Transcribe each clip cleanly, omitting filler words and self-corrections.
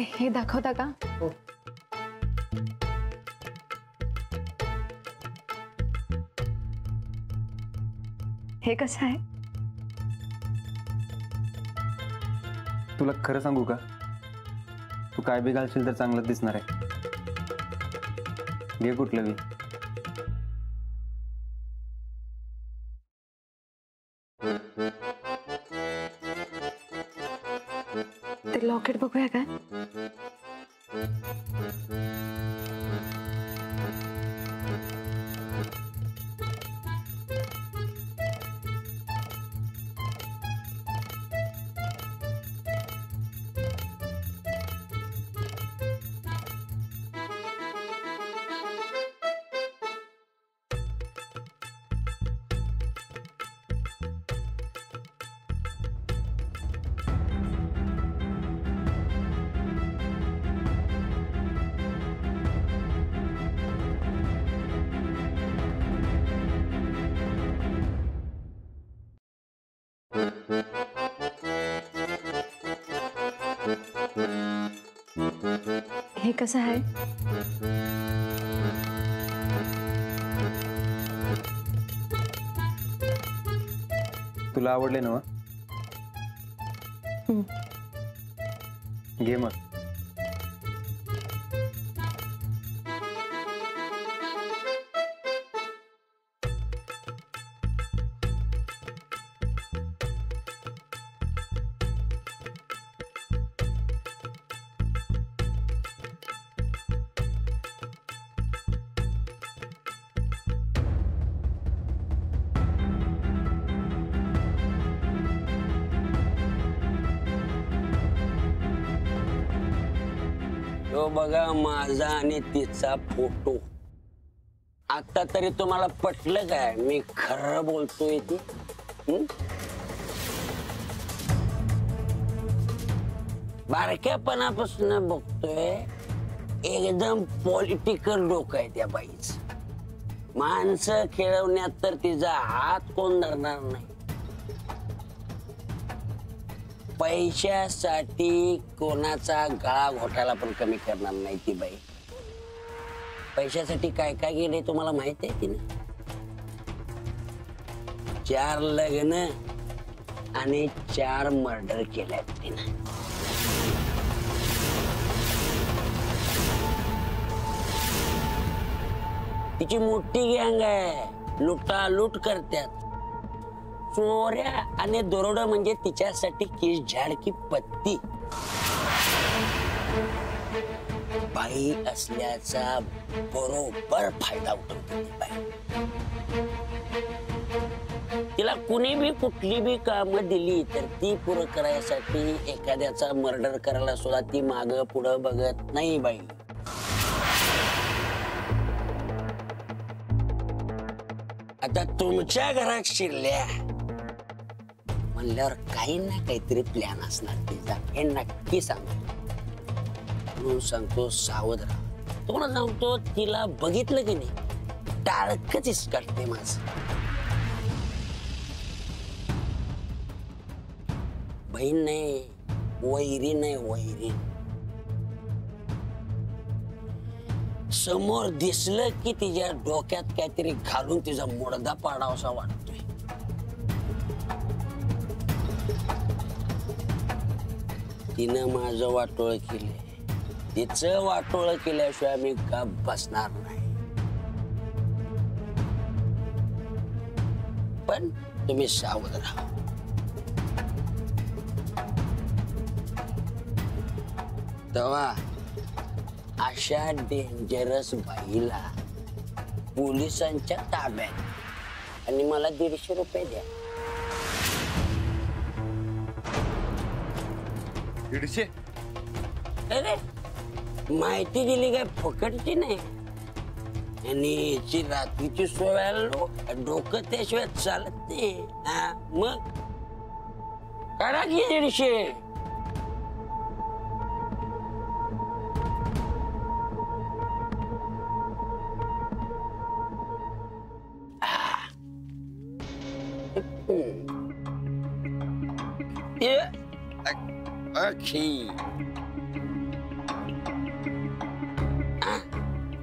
हे दाखवता का? हो. हे कसं आहे? तुला खरं सांगू का, तू काय बी घालशील तर चांगलं दिसणार आहे. घे कुठलं बी. ते लॉकेट बघूया काय? हे कसं आहे? तुला आवडले ना? घे मग. तो बघा माझा आणि तिचा फोटो. आता तरी तुम्हाला पटलं काय मी खरं बोलतोय ती? बारक्यापणापासून बघतोय एकदम पॉलिटिकल डोकं आहे त्या बाईच. माणसं खेळवण्यात तर तिचा हात कोण धरणार नाही. पैशासाठी कोणाचा गळा घोटाळा पण कमी करणार नाही ती बाई. पैशासाठी काय काय गेले तुम्हाला माहित आहे तिने? 4 लग्न आणि 4 मर्डर केल्यात तिने. तिची मोठी गँग आहे, लुटालूट करतात. चोऱ्या आणि दरोडा म्हणजे तिच्यासाठी केस झाड की पत्ती. बाई असल्याचा बरोबर फायदा उठवते ती बाई. तिला कुणी बी कुठली बी कामं दिली तर ती पुरं करायसाठी एखाद्याचा मर्डर करायला सुद्धा ती मागं पुढं बघत नाही बाई. आता तुमच्या घरात शिरल्या म्हणल्यावर काही ना काहीतरी प्लॅन असणार तिचा, हे नक्की सांगतो. म्हणून सांगतो सावध राहा. तुम्हाला सांगतो तिला बघितलं की नाही टाळकच इसकाटते माझं. बहीण नाही, वैरी नाही, वैरी. समोर दिसलं की तिच्या डोक्यात काहीतरी घालून तिचा मुडदा पाडावासा वाटतोय. तिनं माझं वाटोळ केलंय, तिचं वाटोळ केल्याशिवाय मी गप बसणार नाही. पण तुम्ही सावध राहा. तेव्हा अशा डेंजरस बाईला पोलिसांच्या ताब्यात आणि मला 150 रुपये द्या. 150? अरे माहिती दिली काय फुकटची नाही. आणि याची रात्रीची सोय डोकं त्याशिवाय चालत नाही. मग काढा की 150.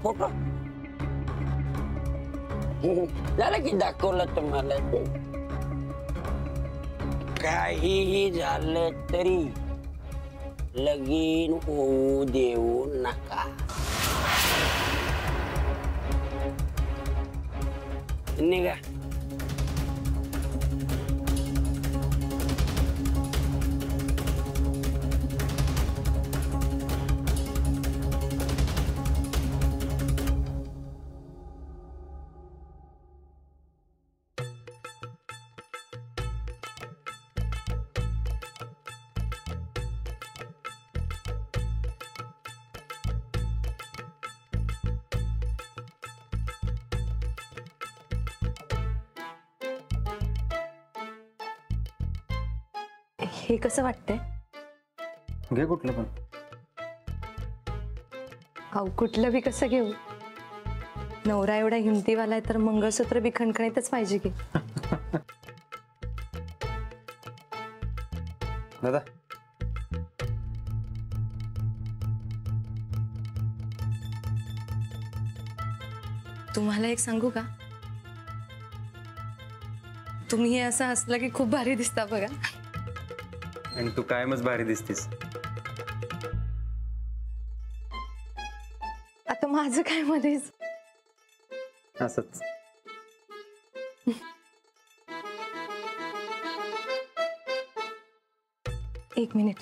फोटो झालं की दाखवलं तुम्हाला ते. काहीही झालं तरी लगीन होऊ देऊ नका. निघा. हे कसं वाटतंय? घे कुठलं पण. अहो कुठलं बी कसं घेऊ? नवरा एवढा हिमतीवाला आहे तर मंगळसूत्र बी खणखणीतच पाहिजे की. दादा तुम्हाला एक सांगू का? तुम्ही हे असं असलं की खूप भारी दिसता बघा. आणि तू कायमच भारी दिसतीस. आता माझं काय मध्येच. असंच. एक मिनिट.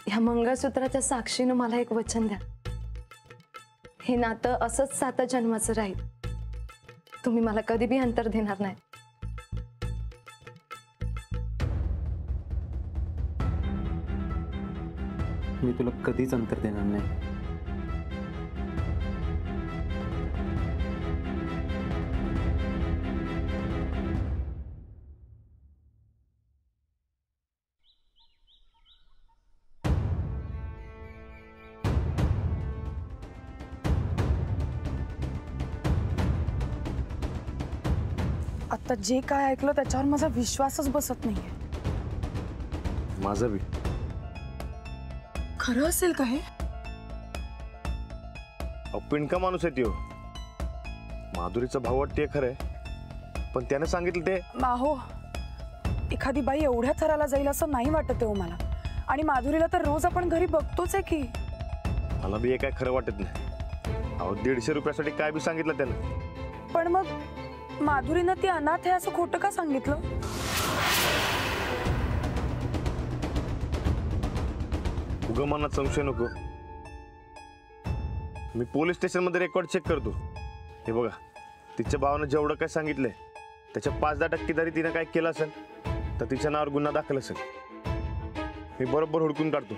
ह्या मंगळसूत्राच्या साक्षीनं मला एक वचन द्या. हे नातं असंच 7 जन्माचं राहील. तुम्ही मला कधी बी अंतर देणार नाही. मी तुला कधीच अंतर देणार नाही. आता जे काय ऐकलं त्याच्यावर माझा विश्वासच बसत नाहीये. माझं बी. खरं असेल का हे? पिणका माणूस आहे त्यो. माधुरीचा भाव वाटते खरंय, पण त्याने सांगितलं ते. बाहो, एखादी बाई एवढ्या थराला जाईल असं नाही वाटत आहे मला. आणि माधुरीला तर रोज आपण घरी बघतोच आहे की. मला बी हे काय खरं वाटत नाही. अहो 150 रुपयासाठी काय बी सांगितलं त्यानं. पण मग माधुरीनं ती अनाथ आहे असं खोटं का सांगितलं? उगा मनात संशय नको. मी पोलीस स्टेशन मध्ये रेकॉर्ड चेक करतो. हे बघा, तिच्या भावानं जेवढं काय सांगितलंय त्याच्या 5-10% तरी तिने काय केलं असेल तर तिच्या नावावर गुन्हा दाखल असेल. मी बरोबर हुडकून काढतो.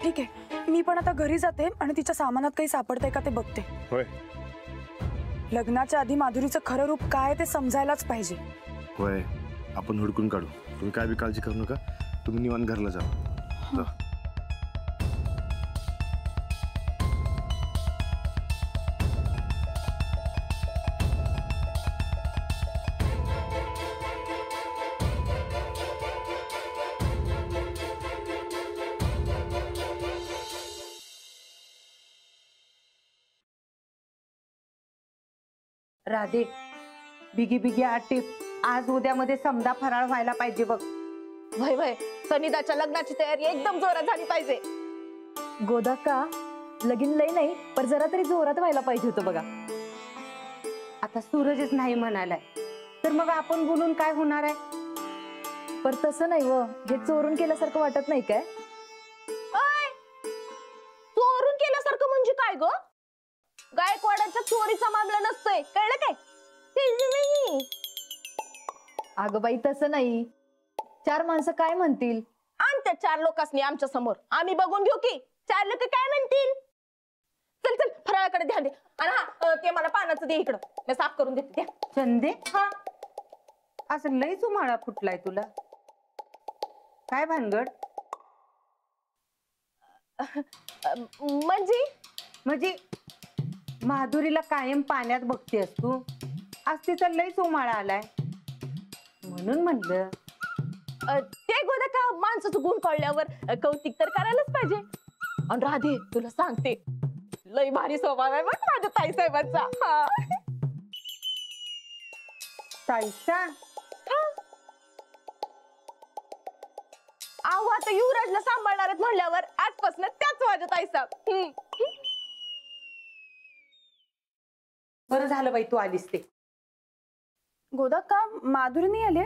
ठीक आहे, मी पण आता घरी जाते आणि तिच्या सामानात काही सापडतंय का ते बघते. होय लग्नाच्या आधी माधुरीचं खरं रूप काय ते समजायलाच पाहिजे. होय, आपण हुडकून काढू. तुम्ही काय बी काळजी करू नका. तुम्ही निवांत घरला जा. राधे, बिगी बिगी आटीप आज उद्यामध्ये समजा फराळ व्हायला पाहिजे बघ. वय वय, सनिदाच्या लग्नाची तयारी एकदम जोरात झाली पाहिजे. गोदा का लगीन लय नाही पण जरा तरी जोरात व्हायला पाहिजे होतं बघा. आता सूरजच नाही म्हणालाय तर मग आपण बोलून काय होणार आहे? पर तसं नाही व, हे चोरून केल्यासारखं वाटत नाही काय? चोरून केल्यासारखं म्हणजे काय ग? गायकवाडाच्या चोरीचा मामला नसतोय, कळलं काय? अगं बाई तसं नाही. 4 माणसं काय म्हणतील? आणि त्या 4 लोकांनी आमच्या समोर आम्ही बघून घेऊ की 4 लोक काय म्हणतील. चल चल फराळाकडे ध्यान दे. आणि हा ते मला पानाचं दे इकडं, मी साफ करून देते. द्या. चंदे, हा असं लईच उमाळा फुटलाय तुला. काय भानगड? म्हणजे माधुरीला कायम पाण्यात बघतेस तू. आज तिचा लईच उमाळा आलाय म्हणून म्हणलं. ते गोदा का माणसाचं गुण कळल्यावर कौतिक तर करायलाच पाहिजे. आणि राधे तुला सांगते, लय भारी स्वभाव आहे बघ माझ्या ताईसाहेबांचा. हा. ताईचा अहो आता युवराजला सांभाळणार आहेत म्हणल्यावर आजपासून त्याच माझ्या ताईसाहेब. बरं झालं बाई तू आलीस ते. गोदा का माधुरी नाही आली?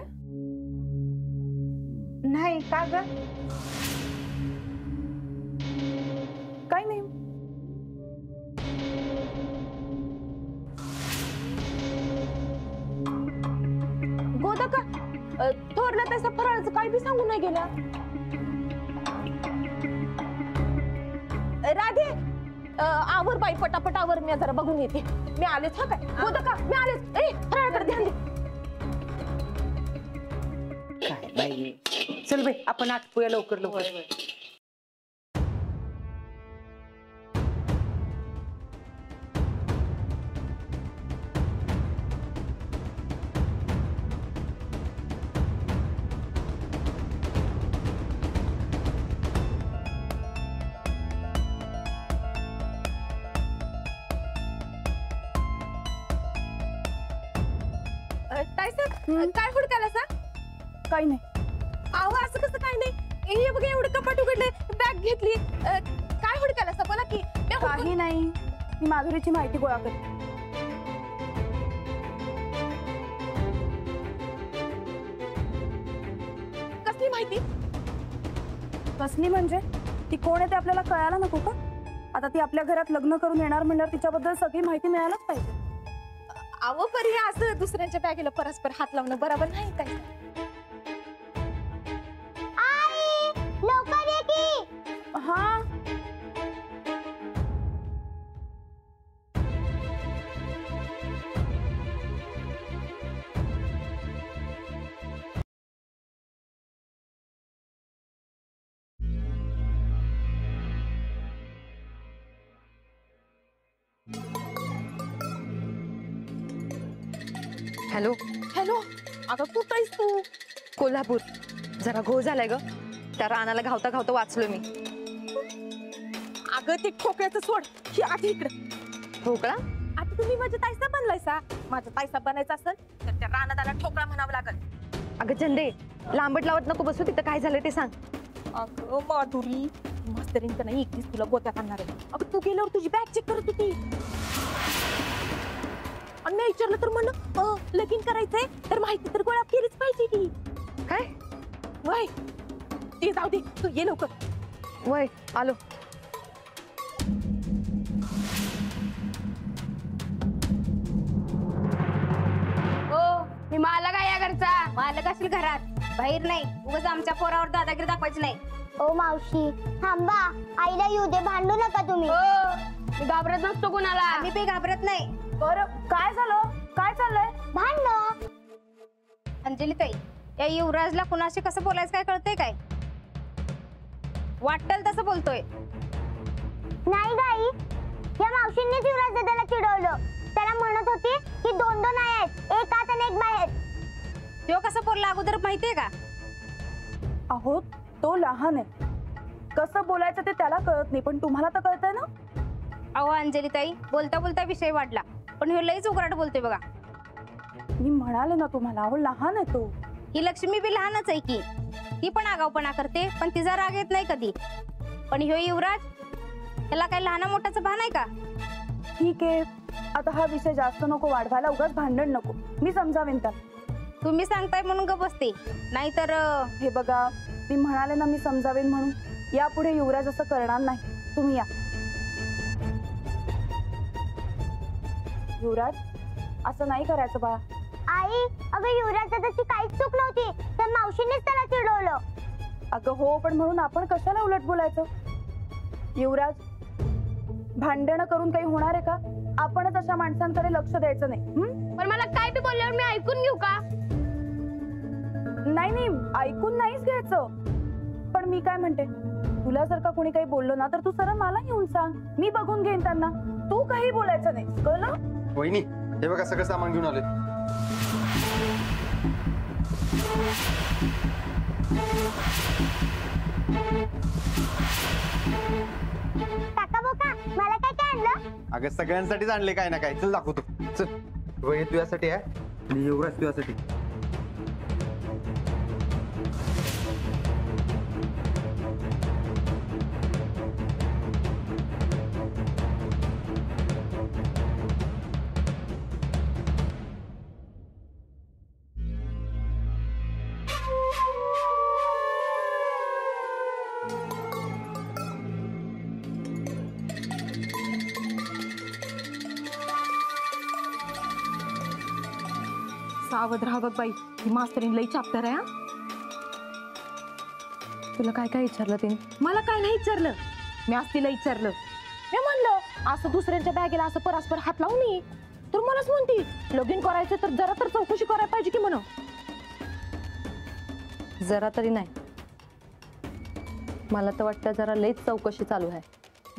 नाही का ग? काही नाही. गोदा का थोरला त्याचा फराळाचं काही बी सांगून नाही गेल्या. राधे आवर बाई पटापट आवर, मी जरा बघून येते. मी आलेच. हा काय गोदा का मी आलेच. ए फराळाकडे ध्यान दे. काय बाई, चल बाई आपण आटपूया लवकर लवकर. ताईसाहेब काय हुडकायला सा? काही नाही. अहो असं कसं काय नाही. हे बघ एवढं कपाट उघडले, बॅग घेतली. काय हुडकायला सा बोला की. काही नाही, मी माधुरीची माहिती गोळा करते. कसली माहिती? कसली म्हणजे? ती कोण आहे ते आपल्याला कळायला नको का? आता ती आपल्या घरात लग्न करून येणार म्हणल्यावर तिच्याबद्दल सगळी माहिती मिळायलाच पाहिजे. अहो पर हे असं दुसऱ्यांच्या बॅगेला परस्पर हात लावणं बरोबर नाही. काय लवकर ये की. हा हॅलो. हॅलो अगं कुठं आहेस तू? कोल्हापूर. जरा घोळ झालाय ग, त्या रानाला घावता घावता वाचलो मी. अगं ते ठोकळ्याचं सोड, ही आधी इकडं. ठोकळा? आता तुम्ही माझ्या ताईसा बनलायसा. माझ्या ताईसा बनायचा असेल तर त्या रानादाला ठोकळा म्हणावं लागल. अगं चंदे, लांबट लावत नको बसू. तिथं काय झालं ते सांग. अगं माधुरी, मास्तरीन तर नाही एकटीच तुला गोत्यात आणणार आहे. अगं तू गेल्यावर तुझी बॅग चेक करत होती आणि मी विचारलं तर म्हणलं लगीन करायचंय तर माहिती तर गोळा केलीच पाहिजे की. काय? वय ते जाऊ दे, तू ये लवकर. वय आलो. मी मालक आहे या घरचा. मालक असेल घरात, बाहेर नाही. उगाच आमच्या पोरावर दादागिरी दाखवायची नाही. ओ मावशी थांबा, आईला येऊ दे, भांडू नका तुम्ही. मी घाबरत नसतो कुणाला. आम्ही काही घाबरत नाही. बरं, काय झालं? काय चाललंय? भांडण. अंजली ताई, या युवराजला कुणाशी कसं बोलायचं काय कळतंय काय? वाटेल तसं बोलतोय. नाही गाई, या मावशींनीच युवराज दादाला चिडवलं. त्याला म्हणत होती की दोन दोन आहेत, एक आत आणि एक बाहेर. तो कसं बोलला अगोदर माहितीये का? अहो तो लहान आहे, कसं बोलायचं ते त्याला कळत नाही, पण तुम्हाला तर कळतंय ना. अहो अंजली ताई, बोलता बोलता विषय वाढला, पण हे लईच उघराट बोलतोय बघा. मी म्हणाले ना तुम्हाला, अहो लहान आहे तो. ही लक्ष्मी बी लहानच आहे की, ती पण आगाऊपणा करते, पण तिचा राग येत नाही कधी. पण ह्यो युवराज, त्याला काही लहान मोठ्याचं भान आहे का? ठीक आहे, आता हा विषय जास्त नको वाढवायला, उगाच भांडण नको. मी समजावेन त्याला. तुम्ही सांगताय म्हणून गप बसते, नाहीतर हे बघा, मी म्हणाले ना मी समजावेन म्हणून. यापुढे युवराज असं करणार नाही. तुम्ही या. युवराज, असं नाही करायचं बाळा. आई, अगं युवराज दादाची काहीच चूक नव्हती, तर मावशीनेच त्याला चिडवलं. अगं हो, पण म्हणून आपण कशाला उलट बोलायचं? युवराज, भांडणं करून काही होणार आहे का? आपणच अशा माणसांकडे लक्ष द्यायचं नाही. पण मला काय बी बोलल्यावर मी ऐकून घेऊ का? नाही नाही, ऐकून नाहीच घ्यायचं. पण मी काय म्हणते, तुला जर का कोणी काही बोललं ना, तर तू सरळ मला येऊन सांग, मी बघून घेईन त्यांना. तू काही बोलायचं नाही, कळलं? वहिनी, हे बघा सगळं सामान घेऊन आले. काका बोका, मला काय काय आणलं? अगं सगळ्यांसाठीच आणले काय ना काय. चल दाखवतो. चल हे तुझ्यासाठी आहे आणि युवराज तुझ्यासाठी. सावध राहा बघ बाई, ही मास्तरीन लई चाप्टर आहे. तुला काय काय विचारलं तिने? मला काय नाही विचारलं, मी आज तिला विचारलं. मी म्हणलं असं दुसऱ्यांच्या बॅगेला असं परस्पर हात लावून ये, तर मलाच म्हणती लगीन करायचं तर जरा तर चौकशी करायला पाहिजे की म्हणून. जरा तरी नाही, मला तर वाटतं जरा लईच चौकशी चालू आहे.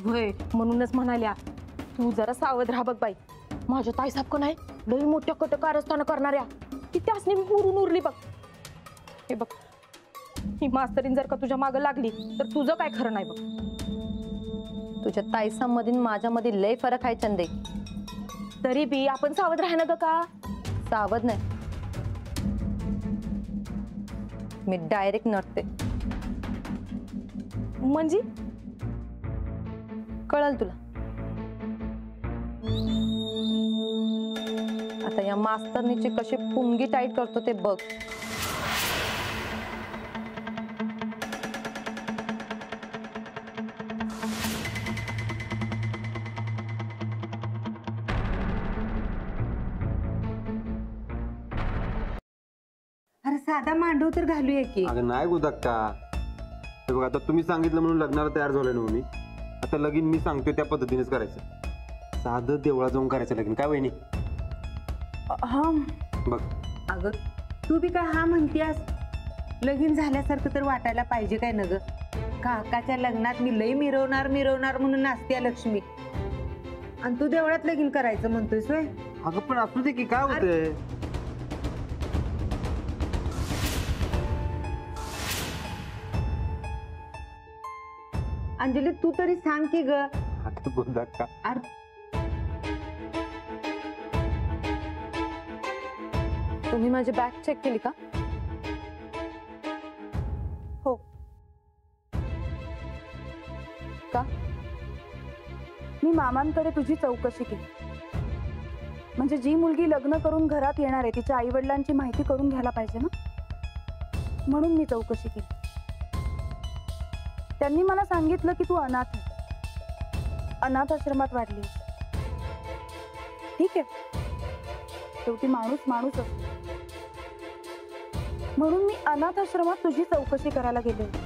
होय, म्हणूनच म्हणाल्या तू जरा सावध राहा बघ बाई. माझ्या ताईसाहेब का नाही लई मोठ्या कटकारस्थानं करणाऱ्या, ती त्यासनी उरून उरली बघ. हे बघ, ही मास्तरीन जर का तुझ्या मागं लागली तर तुझं काय खरं नाही बघ. तुझ्या ताईसामध्ये माझ्यामध्ये लय फरक आहे चंदे. तरी बी आपण सावध राहा ना ग. का सावध नाही, मी डायरेक्ट नटते. म्हणजे कळल तुला. आता या मास्तरनीची कशी पुंगी टाईट करतो ते बघ. अरे साधा मांडव तर घालूया की. अगं नाही गुदक्का. हे बघ, आता तुम्ही सांगितलं म्हणून लग्नाला तयार झालोय ना मी. आता लगीन मी सांगतोय त्या पद्धतीनेच करायचं. साधं देवळा जाऊन करायचं लगीन. काय वहिनी? हा बघ अगं तू बी काय हा म्हणतीयास? लगीन झाल्यासारखं तर वाटायला पाहिजे काय न ग. काकाच्या लग्नात मी लई मिरवणार मिरवणार म्हणून नाचत्या लक्ष्मी, आणि तू देवळात लगीन करायचं म्हणतोयस होय? अगं पण असू दे की, काय होतंय? अंजली तू तरी सांग की ग. आता गुदक्का, अरे तुम्ही माझी बॅग चेक केली का? हो. का? मी मामांकडे तुझी चौकशी केली. म्हणजे जी मुलगी लग्न करून घरात येणार आहे तिच्या आई वडिलांची माहिती करून घ्यायला पाहिजे ना, म्हणून मी चौकशी केली. त्यांनी मला सांगितलं की तू अनाथ आहे, अनाथ आश्रमात वाढली. ठीक आहे, शेवटी माणूस माणूस असतो. म्हणून मी अनाथ आश्रमात तुझी चौकशी करायला गेले होते.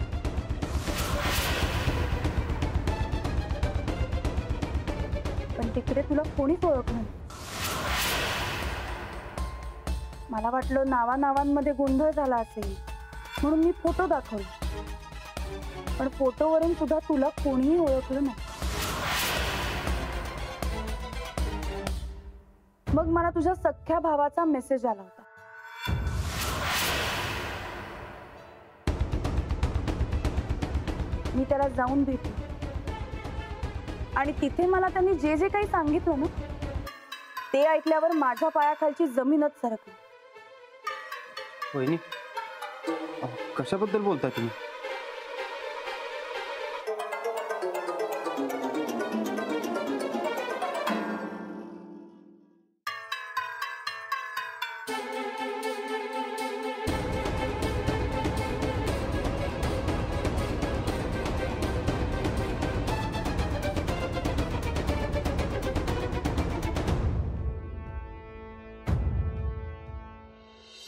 पण तिकडे तुला कोणीच ओळखलं नाही. मला वाटलं नावानावांमध्ये गोंधळ झाला असेल म्हणून मी फोटो दाखवला, पण फोटोवरून सुद्धा तुला कोणीही ओळखलं नाही. मग मला तुझ्या सख्ख्या भावाचा मेसेज आला होता. मी त्याला जाऊन भेटले आणि तिथे मला त्यांनी जे जे काही सांगितलं ना ते ऐकल्यावर माझ्या पायाखालची जमीनच सरकली. वहिनी कशाबद्दल बोलताय तुम्ही?